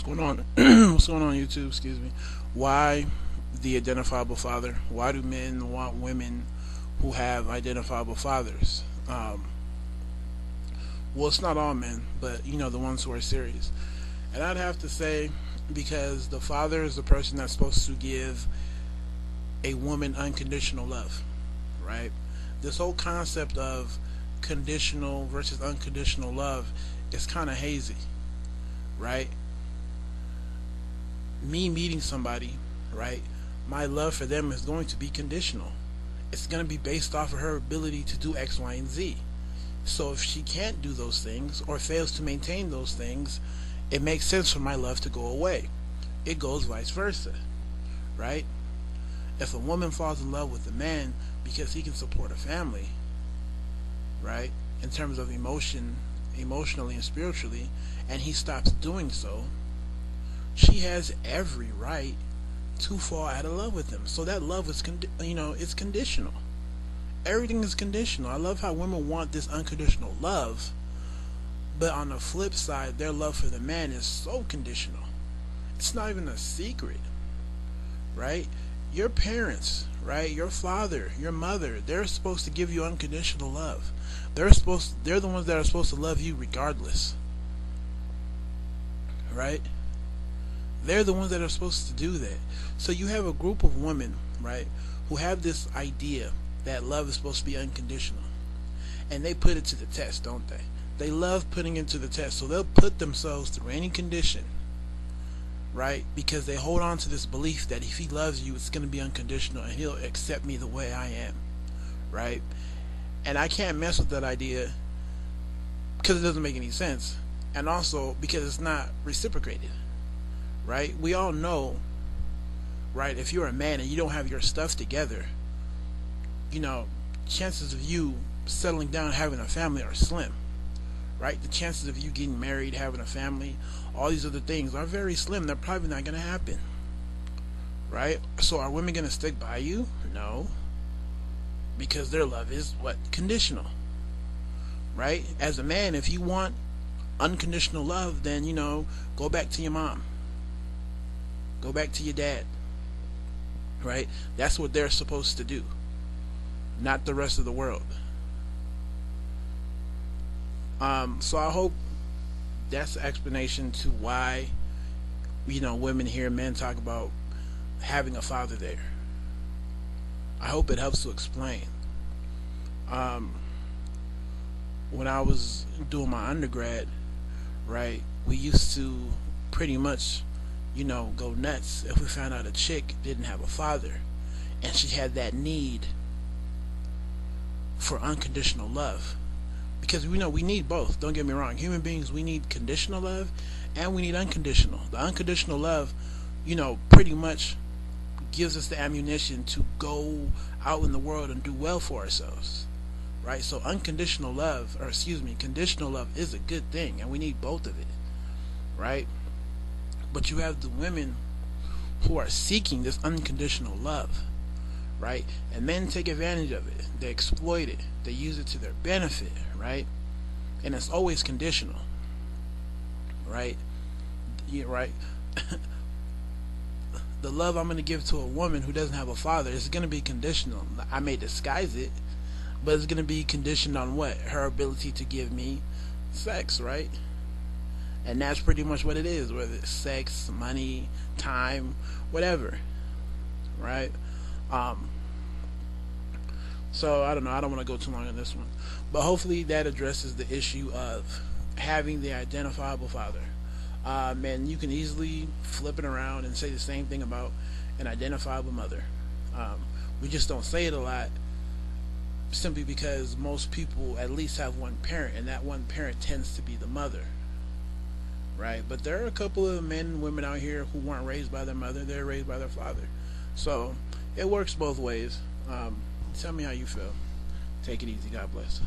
going on? What's going on, YouTube? Excuse me. Why the identifiable father? Why do men want women who have identifiable fathers? Well, it's not all men, but the ones who are serious. And I'd have to say because the father is the person that's supposed to give a woman unconditional love, right? This whole concept of conditional versus unconditional love is kind of hazy, right? Me meeting somebody, right? My love for them is going to be conditional. It's going to be based off of her ability to do X, Y, and Z. So if she can't do those things or fails to maintain those things, it makes sense for my love to go away. It goes vice versa, right? If a woman falls in love with a man because he can support a family, right, in terms of emotionally and spiritually, and he stops doing so, she has every right to fall out of love with him. So that love is it's conditional. Everything is conditional. I love how women want this unconditional love, but on the flip side, their love for the man is so conditional. It's not even a secret, right? Your parents, right? Your father, your mother, they're supposed to give you unconditional love. They're the ones that are supposed to love you regardless, right? They're the ones that are supposed to do that. So you have a group of women, right, who have this idea that love is supposed to be unconditional. And they put it to the test, don't they? They love putting it to the test. So they'll put themselves through any condition, right? Because they hold on to this belief that if he loves you, it's going to be unconditional and he'll accept me the way I am, right? And I can't mess with that idea because it doesn't make any sense. And also because it's not reciprocated, right? We all know, right, if you're a man and you don't have your stuff together, chances of you settling down having a family are slim, right? The chances of you getting married, having a family, all these other things are very slim. They're probably not going to happen, right? So are women going to stick by you? No, because their love is conditional, right? As a man, if you want unconditional love, then go back to your mom, go back to your dad, right? That's what they're supposed to do, not the rest of the world. So I hope that's the explanation to why women hear men talk about having a father there. I hope it helps to explain. When I was doing my undergrad, right, we used to pretty much go nuts if we found out a chick didn't have a father and she had that need for unconditional love. Because we need both. Don't get me wrong. Human beings, we need conditional love and we need unconditional. The unconditional love, pretty much gives us the ammunition to go out in the world and do well for ourselves, right? So conditional love is a good thing, and we need both of it, right? But you have the women who are seeking this unconditional love, right? And men take advantage of it. They exploit it. They use it to their benefit, right? And it's always conditional, right? Right? The love I'm going to give to a woman who doesn't have a father is going to be conditional. I may disguise it, but it's going to be conditioned on what? Her ability to give me sex, right? And that's pretty much what it is, whether it's sex, money, time, whatever, right? So I don't know. I don't want to go too long on this one, but hopefully that addresses the issue of having the identifiable father. And you can easily flip it around and say the same thing about an identifiable mother. We just don't say it a lot, simply because most people at least have one parent, and that one parent tends to be the mother, right? But there are a couple of men and women out here who weren't raised by their mother; they're raised by their father. So it works both ways. Tell me how you feel. Take it easy. God bless.